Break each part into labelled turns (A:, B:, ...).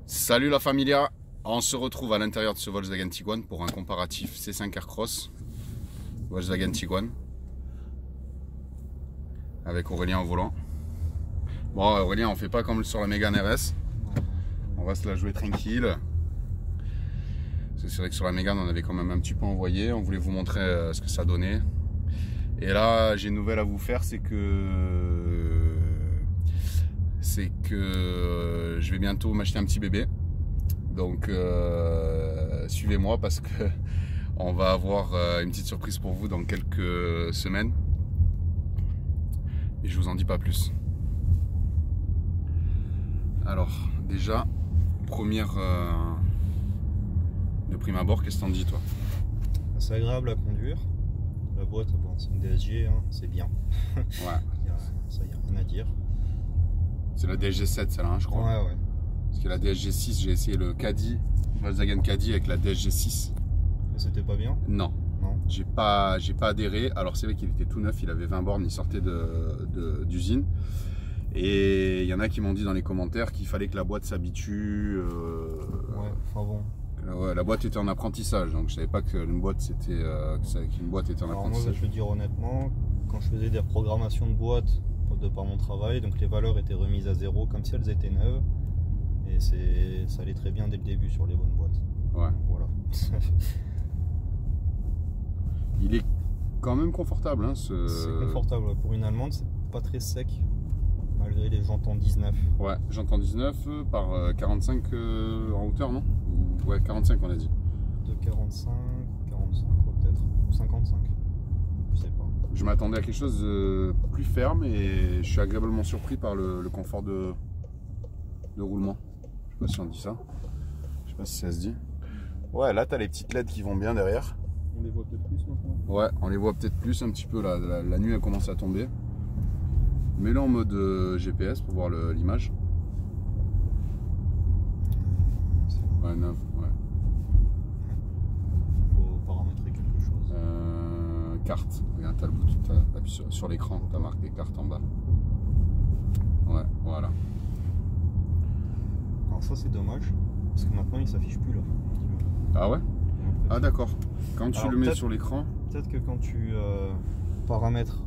A: Salut la familia, on se retrouve à l'intérieur de ce Volkswagen Tiguan pour un comparatif C5 Aircross Volkswagen Tiguan avec Aurélien au volant. Bon Aurélien, on fait pas comme sur la Mégane RS, on va se la jouer tranquille. C'est vrai que sur la Mégane on avait quand même un petit peu envoyé, on voulait vous montrer ce que ça donnait. Et là j'ai une nouvelle à vous faire, c'est que je vais bientôt m'acheter un petit bébé. Donc suivez-moi parce que on va avoir une petite surprise pour vous dans quelques semaines. Et je vous en dis pas plus. Alors déjà, première de prime abord, qu'est-ce que t'en dis toi?
B: C'est agréable à conduire. La boîte, bon, c'est une DSG, hein, c'est bien.
A: Ouais.
B: Ça y a rien à dire.
A: C'est la DSG 7 celle-là, hein, je crois.
B: Ouais, ouais.
A: Parce que la DSG 6, j'ai essayé le Caddy, Volkswagen Caddy avec la DSG 6.
B: Et c'était pas bien?
A: Non.
B: Non.
A: J'ai pas adhéré. Alors c'est vrai qu'il était tout neuf, il avait 20 bornes, il sortait d'usine. Et il y en a qui m'ont dit dans les commentaires qu'il fallait que la boîte s'habitue.
B: Ouais, enfin bon.
A: Ouais, la boîte était en apprentissage, donc je savais pas qu'une boîte c'était qu'une boîte était en
B: Alors
A: apprentissage.
B: moi, je veux dire honnêtement, quand je faisais des reprogrammations de boîtes de par mon travail, donc les valeurs étaient remises à zéro comme si elles étaient neuves. Et ça allait très bien dès le début sur les bonnes boîtes.
A: Ouais.
B: Donc, voilà.
A: Il est quand même confortable. Hein,
B: C'est confortable. Pour une Allemande, c'est pas très sec. Malgré les jantes en 19.
A: Ouais, j'entends 19 par 45 en hauteur, non? Ouais, 45 on a dit.
B: De 45 peut-être. Ou 55. Je sais pas.
A: Je m'attendais à quelque chose de plus ferme et je suis agréablement surpris par le confort de roulement. Je sais pas si on dit ça. Je sais pas si ça se dit. Ouais, là t'as les petites LED qui vont bien derrière.
B: On les voit peut-être plus maintenant.
A: Ouais, on les voit peut-être plus un petit peu. La nuit elle commence à tomber. Mets-le en mode GPS pour voir l'image. Ouais, 9, ouais.
B: Faut paramétrer quelque chose.
A: Carte. Regarde, t'as le bouton, t'appuies sur l'écran, t'as marqué carte en bas. Ouais, voilà.
B: Alors ça c'est dommage, parce que maintenant il s'affiche plus là.
A: Ah ouais? Ah d'accord. Quand tu le mets sur l'écran.
B: Peut-être que quand tu paramètres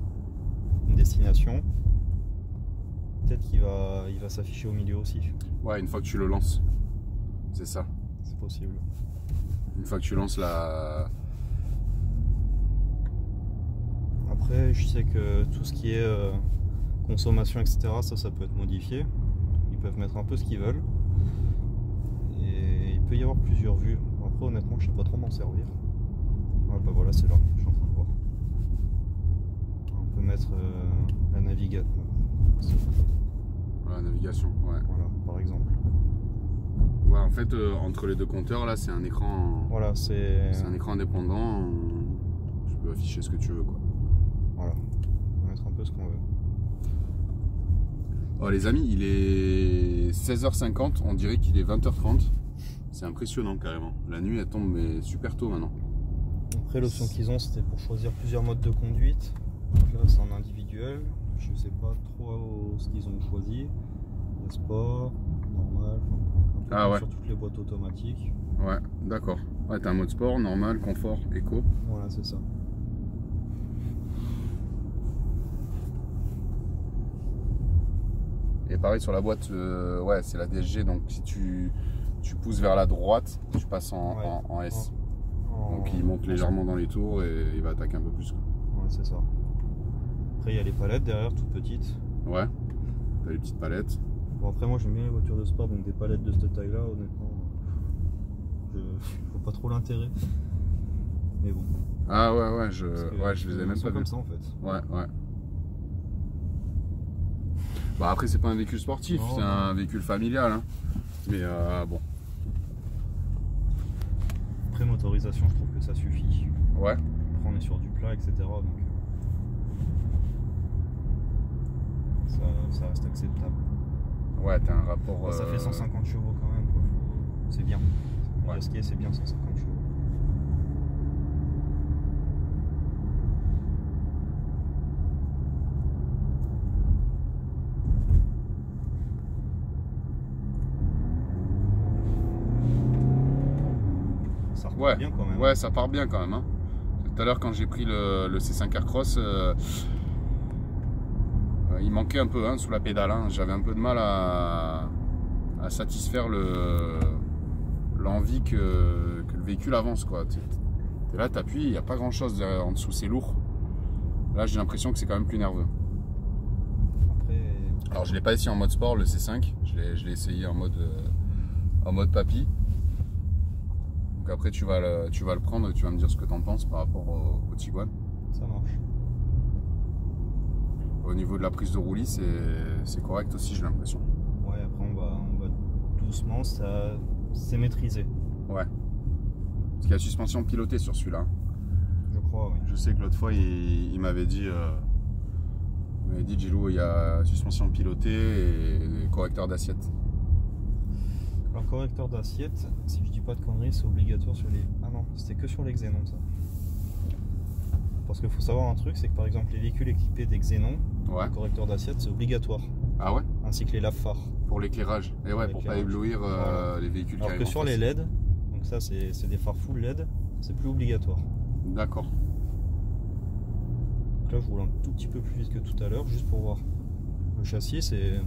B: une destination, peut-être qu'il va s'afficher au milieu aussi.
A: Ouais, une fois que tu le lances. C'est ça.
B: C'est possible.
A: Une fois que tu lances la...
B: Après, je sais que tout ce qui est consommation, etc., ça peut être modifié. Ils peuvent mettre un peu ce qu'ils veulent. Et il peut y avoir plusieurs vues. Après, honnêtement, je sais pas trop m'en servir. Ah bah voilà, c'est là, je suis en train de voir. On peut mettre la navigation.
A: La navigation, ouais.
B: Voilà, par exemple.
A: Ouais, en fait, entre les deux compteurs, là, c'est un écran...
B: Voilà, c'est
A: un écran indépendant. Tu peux afficher ce que tu veux, quoi.
B: Voilà, on va mettre un peu ce qu'on veut.
A: Oh les amis, il est 16h50, on dirait qu'il est 20h30. C'est impressionnant carrément. La nuit elle tombe mais super tôt maintenant.
B: Après l'option qu'ils ont c'était pour choisir plusieurs modes de conduite. Donc là c'est en individuel. Je sais pas trop ce qu'ils ont choisi. Il y a sport, normal,
A: ah ouais.
B: Sur toutes les boîtes automatiques.
A: Ouais, d'accord. Ouais, t'as un mode sport, normal, confort, éco.
B: Voilà, c'est ça.
A: Et pareil sur la boîte, ouais, c'est la DSG, donc si tu pousses vers la droite, tu passes en S. Donc il monte légèrement dans les tours et il va attaquer un peu plus.
B: Ouais, c'est ça. Après il y a les palettes derrière, toutes petites.
A: Ouais, t'as les petites palettes.
B: Bon après moi j'aime bien les voitures de sport, donc des palettes de cette taille là, honnêtement, je vois pas trop l'intérêt. Mais bon.
A: Ah ouais, je les ai même pas
B: comme
A: vus.
B: ça en fait.
A: Ouais. Bah après c'est pas un véhicule sportif, c'est un véhicule familial. Hein. Mais bon.
B: Après motorisation je trouve que ça suffit.
A: Ouais.
B: Après on est sur du plat etc. Donc ça reste acceptable.
A: Ouais, t'as un rapport...
B: Ça fait 150 chevaux quand même quoi. C'est bien.
A: Ouais.
B: Ce qui est c'est bien 150 chevaux.
A: Ouais,
B: bien quand même.
A: Ouais, ça part bien quand même. Hein. Tout à l'heure, quand j'ai pris le C5 Aircross, il manquait un peu hein, sous la pédale. Hein. J'avais un peu de mal à satisfaire l'envie que le véhicule avance. T'es là, t'appuies, il n'y a pas grand chose en dessous, c'est lourd. Là, j'ai l'impression que c'est quand même plus nerveux.
B: Après...
A: Alors, je ne l'ai pas essayé en mode sport, le C5. Je l'ai essayé en mode papy. Donc après, tu vas le prendre et tu vas me dire ce que tu en penses par rapport au Tiguan.
B: Ça marche.
A: Au niveau de la prise de roulis, c'est correct aussi, j'ai l'impression.
B: Ouais, après on va doucement, c'est maîtrisé.
A: Ouais. Parce qu'il y a suspension pilotée sur celui-là.
B: Je crois, oui.
A: Je sais que l'autre fois, il m'avait dit, Gilou, il y a suspension pilotée et correcteur d'assiette.
B: Alors correcteur d'assiette, si je dis pas de conneries, c'est obligatoire sur les... Ah non, c'était que sur les Xénon ça. Parce qu'il faut savoir un truc, c'est que par exemple les véhicules équipés des Xénon,
A: ouais.
B: Le correcteur d'assiette c'est obligatoire.
A: Ah ouais?
B: Ainsi que les lave-phares.
A: Pour l'éclairage. Et ouais, pour pas éblouir voilà. Les véhicules qui arrivent.
B: Alors que sur les LED, donc ça c'est des phares full LED, c'est plus obligatoire.
A: D'accord.
B: Donc là je roule un tout petit peu plus vite que tout à l'heure, juste pour voir. Le châssis c'est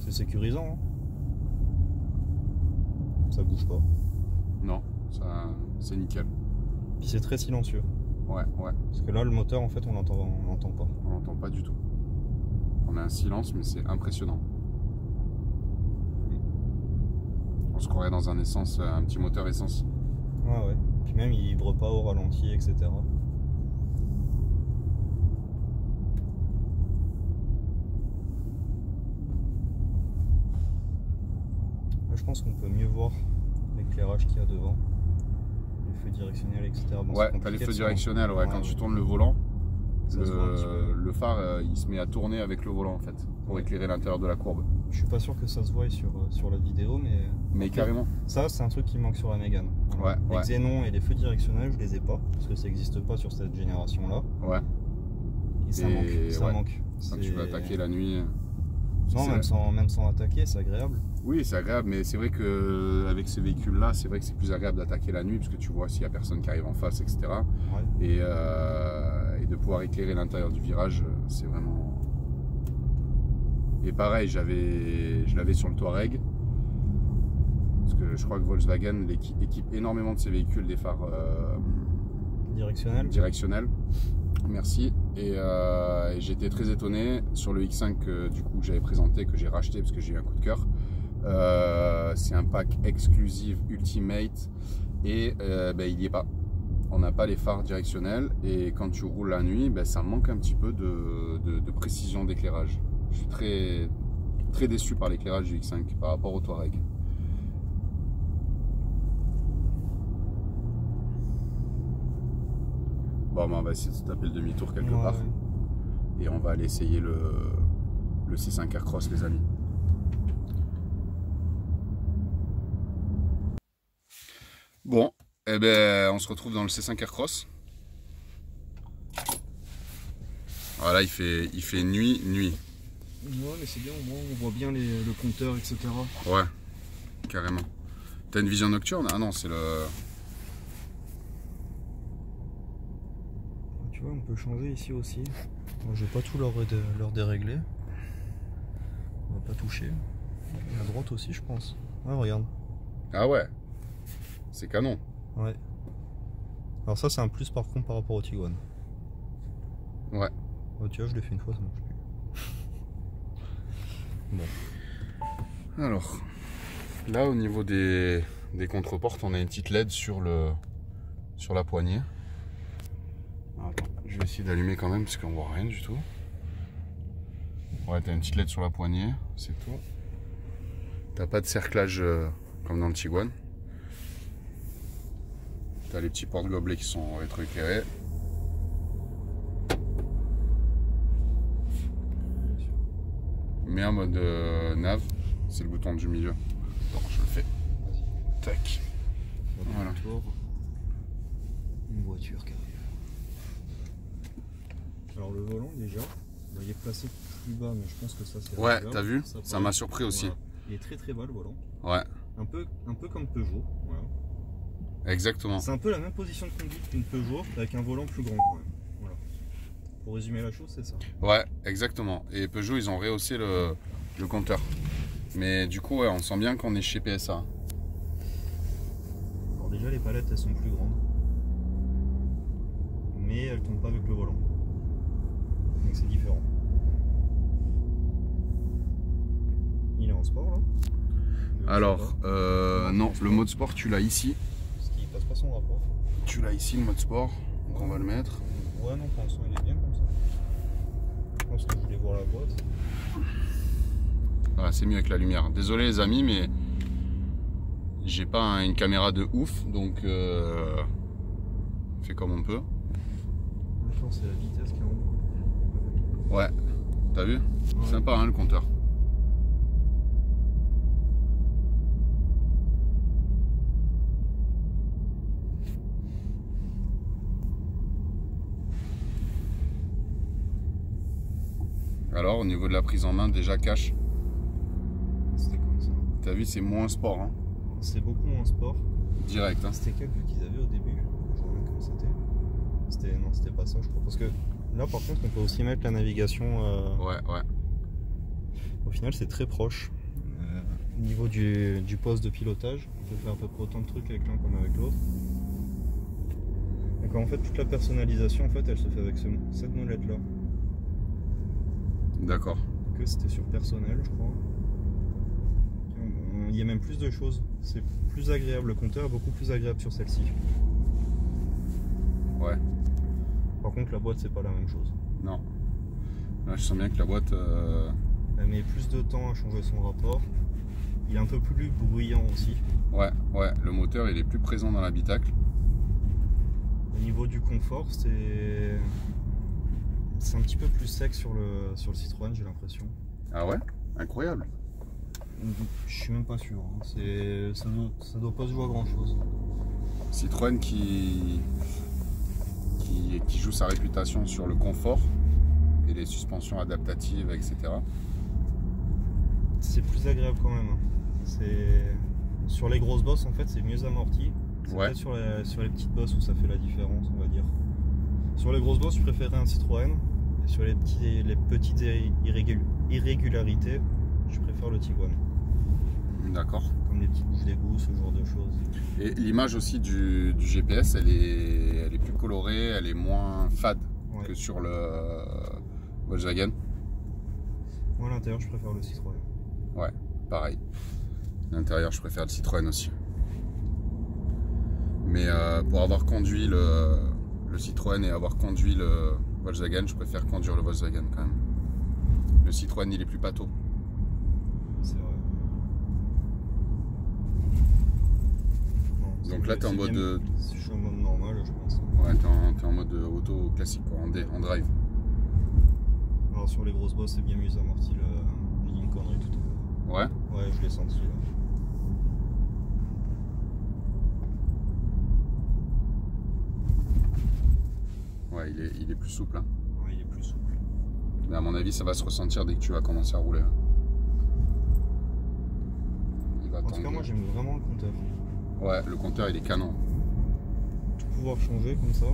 B: sécurisant. Hein. Ça bouge pas.
A: Non, c'est nickel.
B: Puis c'est très silencieux.
A: Ouais, ouais.
B: Parce que là, le moteur, en fait, on l'entend pas.
A: On l'entend pas du tout. On a un silence, mais c'est impressionnant. On se croirait dans un petit moteur essence.
B: Ouais, ouais. Puis même, il vibre pas au ralenti, etc. Là, je pense qu'on peut mieux voir l'éclairage qu'il y a devant. Les feux directionnels, etc. Bon,
A: ouais, t'as les feux directionnels, ouais, quand tu tournes le volant, le phare il se met à tourner avec le volant en fait, pour éclairer l'intérieur de la courbe.
B: Je suis pas sûr que ça se voit sur la vidéo, mais
A: carrément.
B: Ça, c'est un truc qui manque sur la Mégane.
A: Ouais,
B: les Xénon et les feux directionnels, je les ai pas, parce que ça n'existe pas sur cette génération-là.
A: Ouais.
B: Et ça manque.
A: Quand tu vas attaquer la nuit.
B: Non, même sans attaquer, c'est agréable.
A: Oui, c'est agréable, mais c'est vrai qu'avec ces véhicules-là, c'est vrai que c'est plus agréable d'attaquer la nuit, parce que tu vois s'il n'y a personne qui arrive en face, etc. Ouais. Et de pouvoir éclairer l'intérieur du virage, c'est vraiment... Et pareil, je l'avais sur le Touareg, parce que je crois que Volkswagen équipe énormément de ses véhicules des phares directionnels. Merci. Et j'étais très étonné sur le X5 du coup que j'avais présenté, que j'ai racheté parce que j'ai eu un coup de cœur. C'est un pack exclusif Ultimate et il n'y est pas. On n'a pas les phares directionnels et quand tu roules la nuit, ça manque un petit peu de précision d'éclairage. Je suis très, très déçu par l'éclairage du X5 par rapport au Touareg. Bon, on va essayer de se taper le demi-tour quelque part. Et on va aller essayer le C5 Aircross, les amis. Bon, eh ben, on se retrouve dans le C5 Aircross. Voilà, il fait nuit.
B: Ouais, mais c'est bien, au moins on voit bien le compteur, etc.
A: Ouais, carrément. T'as une vision nocturne? Ah non, c'est le...
B: Tu vois, on peut changer ici aussi. Moi, je vais pas tout leur dérégler. On va pas toucher. Et à droite aussi, je pense. Ah, regarde.
A: Ah ouais, c'est canon.
B: Ouais. Alors ça, c'est un plus par contre par rapport au Tiguan.
A: Ouais.
B: Oh, tu vois, je l'ai fait une fois, ça marche plus. Bon.
A: Alors, là au niveau des contreportes, on a une petite LED sur la poignée. Attends, je vais essayer d'allumer quand même parce qu'on voit rien du tout. Ouais, t'as une petite LED sur la poignée, c'est tout. T'as pas de cerclage comme dans le Tiguan. T'as les petits porte-gobelets qui sont rétroéclairés. Mais en mode nav, c'est le bouton du milieu. Bon, je le fais. Tac. Voilà.
B: Une voiture qui arrive. Alors le volant déjà, il est placé plus bas, mais je pense que ça c'est...
A: Ouais, t'as vu? Ça m'a surpris aussi.
B: Voilà. Il est très très bas le volant.
A: Ouais.
B: Un peu comme Peugeot. Voilà.
A: Exactement.
B: C'est un peu la même position de conduite qu'une Peugeot, avec un volant plus grand quand même. Voilà. Pour résumer la chose, c'est ça.
A: Ouais, exactement. Et Peugeot, ils ont rehaussé le compteur. Mais du coup, ouais, on sent bien qu'on est chez PSA.
B: Alors déjà, les palettes, elles sont plus grandes. Mais elles tombent pas avec le volant. Donc c'est différent. Il est en sport là?
A: Alors, non, le mode sport, tu l'as ici.
B: Parce qu'il passe pas son rapport.
A: Tu l'as ici, le mode sport. Donc on va le mettre.
B: Ouais, non, pour l'instant, il est bien comme ça. Je pense que je voulais voir la boîte.
A: Voilà, c'est mieux avec la lumière. Désolé les amis, mais j'ai pas une caméra de ouf, donc on fait comme on peut.
B: Maintenant, c'est la vitesse qui est en haut.
A: Ouais, t'as vu?
B: Ouais.
A: Sympa hein, le compteur. Alors au niveau de la prise en main, déjà cash.
B: C'était comme ça.
A: T'as vu, c'est moins sport. Hein.
B: C'est beaucoup moins sport.
A: Direct. Hein.
B: C'était quel vue qu'ils avaient au début? Je vois même comme c'était. Non, c'était pas ça, je crois. Parce que là, par contre, on peut aussi mettre la navigation.
A: Ouais.
B: Au final, c'est très proche. Au niveau du poste de pilotage, on peut faire à peu près autant de trucs avec l'un comme avec l'autre. Donc en fait, toute la personnalisation, en fait, elle se fait avec cette molette-là.
A: D'accord.
B: Que c'était sur personnel, je crois. Il y a même plus de choses. C'est plus agréable, le compteur est beaucoup plus agréable sur celle-ci.
A: Ouais.
B: Par contre, la boîte, c'est pas la même chose.
A: Non. Là, je sens bien que la boîte...
B: Elle met plus de temps à changer son rapport. Il est un peu plus bruyant aussi.
A: Ouais, le moteur, il est plus présent dans l'habitacle.
B: Au niveau du confort, c'est un petit peu plus sec sur le Citroën, j'ai l'impression.
A: Ah ouais? Incroyable.
B: Je suis même pas sûr. Hein. Ça doit pas se jouer à grand chose.
A: Citroën qui joue sa réputation sur le confort et les suspensions adaptatives, etc.
B: C'est plus agréable quand même. Sur les grosses bosses, en fait, c'est mieux amorti. C'est
A: Ouais.
B: peut-être sur les petites bosses où ça fait la différence, on va dire. Sur les grosses bosses, je préférais un Citroën. Et sur les petites irrégularités, je préfère le Tiguan.
A: D'accord.
B: Comme les petites bouches d'égout, ce genre de choses.
A: Et l'image aussi du GPS, elle est plus colorée, elle est moins fade
B: Ouais.
A: que sur le Volkswagen.
B: Moi, à l'intérieur, je préfère le Citroën.
A: Ouais, pareil. L'intérieur, je préfère le Citroën aussi. Mais pour avoir conduit le Citroën et avoir conduit le Volkswagen, je préfère conduire le Volkswagen quand même. Le Citroën, il est plus pâteau.
B: C'est vrai. Non,
A: Donc là, t'es en mode...
B: Je suis en mode normal, je pense.
A: Ouais, t'es en mode auto classique, quoi, en drive.
B: Alors sur les grosses bosses, c'est bien mieux amorti. J'ai dit une connerie tout à l'heure.
A: Ouais.
B: Ouais, je l'ai senti là.
A: Ouais, il est plus souple. Hein.
B: Ouais, il est plus souple.
A: Mais à mon avis, ça va se ressentir dès que tu vas commencer à rouler. Il va
B: En tout cas, moi j'aime vraiment le compteur.
A: Ouais, le compteur, il est canon.
B: Tout pouvoir changer comme ça.
A: Ouais.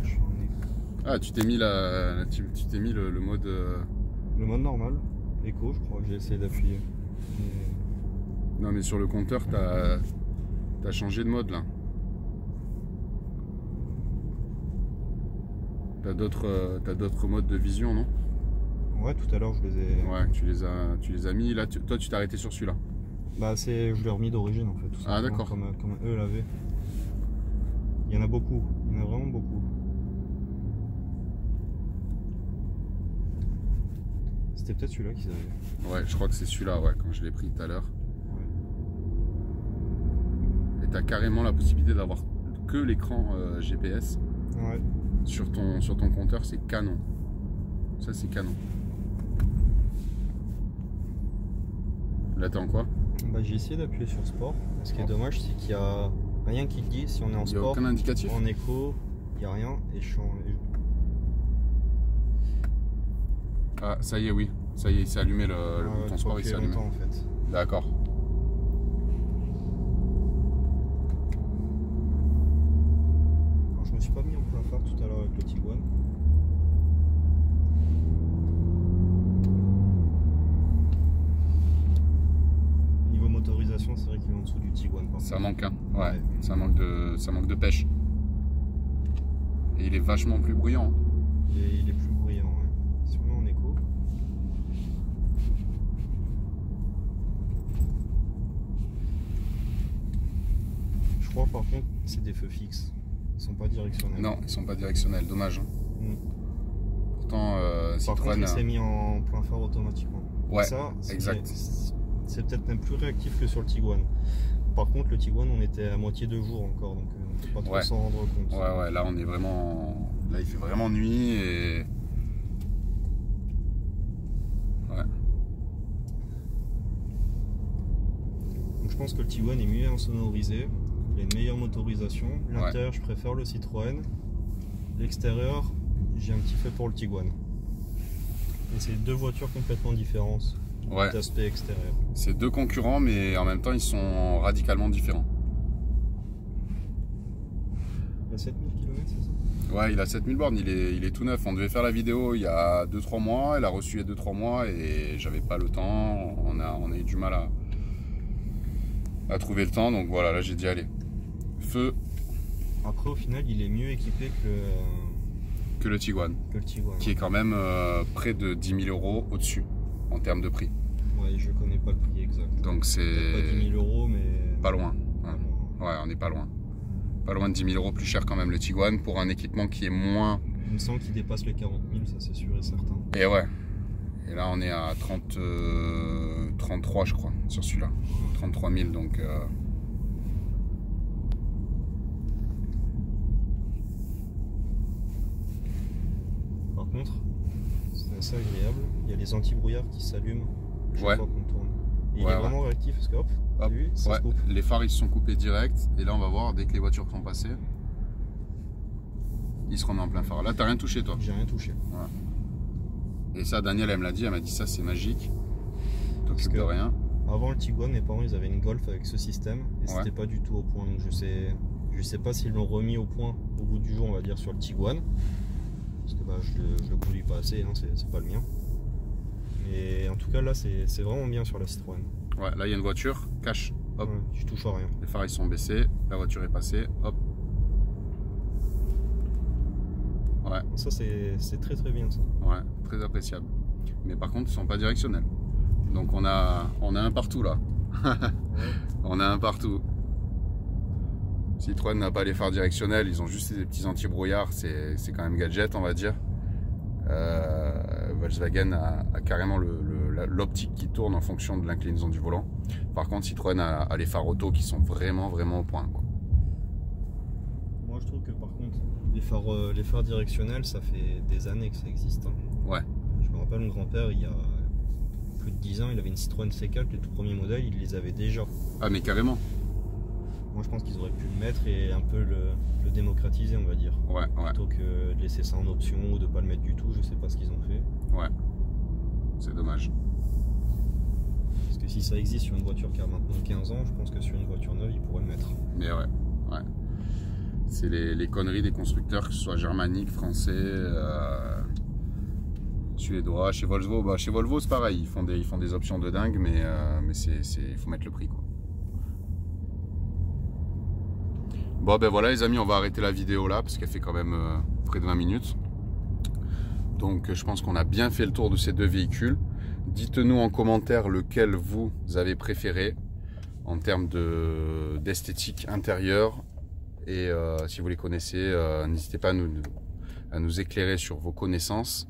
B: Je suis en éco.
A: Ah, tu t'es mis tu t'es mis le mode...
B: Le mode normal, éco, je crois que j'ai essayé d'appuyer. Mais...
A: Non, mais sur le compteur, t'as changé de mode là. T'as d'autres modes de vision, non?
B: Ouais, tout à l'heure je les ai.
A: Ouais, tu les as mis. Là, toi, tu t'es arrêté sur celui-là.
B: Bah, je l'ai remis d'origine en fait. Tout
A: Ah,
B: simplement,
A: d'accord.
B: Comme eux l'avaient. Il y en a beaucoup, il y en a vraiment beaucoup. C'était peut-être celui-là qu'ils avaient.
A: Ouais, je crois que c'est celui-là, ouais, quand je l'ai pris tout à l'heure.
B: Ouais.
A: Et t'as carrément la possibilité d'avoir que l'écran GPS.
B: Ouais.
A: Sur ton compteur, c'est canon. Ça, c'est canon. Là, t'es en quoi?
B: Bah, j'ai essayé d'appuyer sur sport. Ce qui est dommage, c'est qu'il y a rien qui le dit si on est en
A: Il n'y a
B: sport.
A: aucun indicatif?
B: En éco, il n'y a rien. Et je suis en...
A: Ah, ça y est, oui. Ça y est, il s'est allumé le bouton sport, il s'est allumé.
B: En fait.
A: D'accord.
B: Alors, je me suis pas mis en plein phare tout à l'heure avec le Tiguan. Niveau motorisation, c'est vrai qu'il est en dessous du Tiguan.
A: Ça manque, hein. Ouais. Ça manque de pêche. Et il est vachement plus bruyant.
B: Il est plus bruyant, ouais. Si on met en écho. Je crois par contre c'est des feux fixes. Ils sont pas directionnels.
A: Non, ils sont pas directionnels, dommage. Hein. Pourtant,
B: par contre, il s'est mis en plein phare automatiquement.
A: Ouais,
B: ça,
A: exact.
B: C'est peut-être même plus réactif que sur le Tiguan. Par contre, le Tiguan, on était à moitié de jour encore, donc on ne peut pas trop s'en rendre compte.
A: Ouais, là on est vraiment. Là il fait vraiment nuit et. Ouais.
B: Donc je pense que le Tiguan est mieux insonorisé, il a une meilleure motorisation. L'intérieur, je préfère le Citroën. L'extérieur, j'ai un petit fait pour le Tiguan. Et c'est deux voitures complètement différentes. D'aspect extérieur.
A: C'est deux concurrents, mais en même temps, ils sont radicalement différents.
B: Il a 7000 km, c'est ça?
A: Ouais, il a 7000 bornes, il est tout neuf. On devait faire la vidéo il y a 2-3 mois, elle a reçu il y a 2-3 mois et j'avais pas le temps. On a eu du mal à trouver le temps, donc voilà, là j'ai dit allez. Feu.
B: Après, au final, il est mieux équipé
A: que le Tiguan. Qui est quand même près de 10 000 € au-dessus en termes de prix.
B: Ouais, je connais pas le prix exact.
A: Donc c'est.
B: Pas 10 000 €, mais.
A: Pas loin. Ouais, on n'est pas loin. Pas loin de 10 000 € plus cher quand même le Tiguan pour un équipement qui est moins.
B: Il me semble qu'il dépasse les 40 000, ça c'est sûr et certain.
A: Et ouais. Et là on est à 33 je crois sur celui-là. 33 000 donc.
B: Par contre, c'est assez agréable. Il y a les anti-brouillards qui s'allument chaque fois qu'on tourne. Et il est vraiment réactif parce que hop, vu, ça se coupe.
A: Les phares ils se sont coupés direct. Et là on va voir dès que les voitures sont passées. Il se remet en plein phare. Là t'as rien touché toi?
B: J'ai rien touché.
A: Ouais. Et ça Daniel elle me l'a dit, elle m'a dit ça c'est magique. T'occupes de rien.
B: Avant le Tiguan, mes parents ils avaient une Golf avec ce système et c'était pas du tout au point. Donc je sais pas s'ils l'ont remis au point au bout du jour, on va dire, sur le Tiguan. Parce que bah, je le conduis pas assez, hein, c'est pas le mien. Mais en tout cas là c'est vraiment bien sur la Citroën.
A: Ouais, là il y a une voiture, cache, hop.
B: Ouais, je touche à rien.
A: Les phares ils sont baissés, la voiture est passée, hop. Ouais.
B: Ça c'est très bien ça.
A: Ouais, très appréciable. Mais par contre ils sont pas directionnels. Donc on a un partout là. On a un partout. Citroën n'a pas les phares directionnels, ils ont juste des petits anti-brouillards, c'est quand même gadget on va dire. Volkswagen a carrément l'optique qui tourne en fonction de l'inclinaison du volant. Par contre Citroën a les phares auto qui sont vraiment au point, quoi.
B: Moi je trouve que par contre les phares directionnels ça fait des années que ça existe. Hein.
A: Ouais.
B: Je me rappelle mon grand-père il y a plus de 10 ans il avait une Citroën C4, les tout premiers modèles il les avait déjà.
A: Ah mais carrément.
B: Moi je pense qu'ils auraient pu le mettre et un peu le démocratiser on va dire.
A: Ouais.
B: Plutôt que de laisser ça en option ou de pas le mettre du tout, je sais pas ce qu'ils ont fait.
A: Ouais. C'est dommage.
B: Parce que si ça existe sur une voiture qui a maintenant 15 ans, je pense que sur une voiture neuve ils pourraient le mettre.
A: Mais ouais. C'est les conneries des constructeurs, que ce soit germanique, français, suédois, chez Volvo. Bah, chez Volvo c'est pareil, ils font des options de dingue, mais il faut mettre le prix, quoi. Bon ben voilà les amis, on va arrêter la vidéo là parce qu'elle fait quand même près de 20 minutes. Donc je pense qu'on a bien fait le tour de ces deux véhicules. Dites-nous en commentaire lequel vous avez préféré en termes d'esthétique intérieure. Et si vous les connaissez, n'hésitez pas à nous éclairer sur vos connaissances.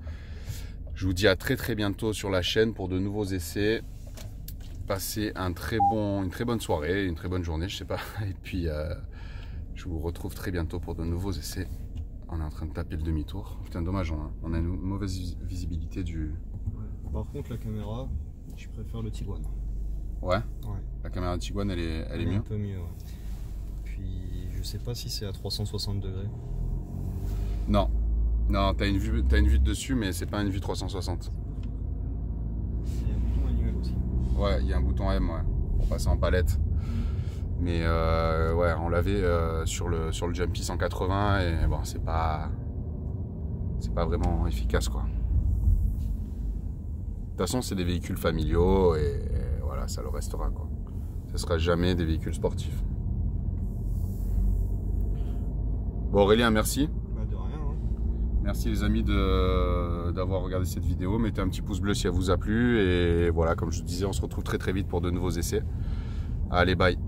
A: Je vous dis à très bientôt sur la chaîne pour de nouveaux essais. Passez une très bonne soirée, une très bonne journée, je sais pas. Et puis je vous retrouve très bientôt pour de nouveaux essais. On est en train de taper le demi-tour. Putain, dommage, on a une mauvaise visibilité du...
B: Par contre, la caméra, je préfère le Tiguan.
A: Ouais. La caméra de Tiguan, elle est mieux.
B: Un peu mieux, ouais. Puis, je sais pas si c'est à 360 degrés.
A: Non, t'as une vue de dessus, mais c'est pas une vue 360. Ouais, il y a un bouton M, ouais, pour passer en palette. Mais ouais, on l'avait sur le Jumpy 180 et bon, c'est pas vraiment efficace, quoi. De toute façon, c'est des véhicules familiaux et voilà, ça le restera, quoi. Ce sera jamais des véhicules sportifs. Bon, Aurélien, merci.
B: Bah, de rien. Hein.
A: Merci les amis d'avoir regardé cette vidéo. Mettez un petit pouce bleu si elle vous a plu. Et voilà, comme je vous disais, on se retrouve très très vite pour de nouveaux essais. Allez, bye.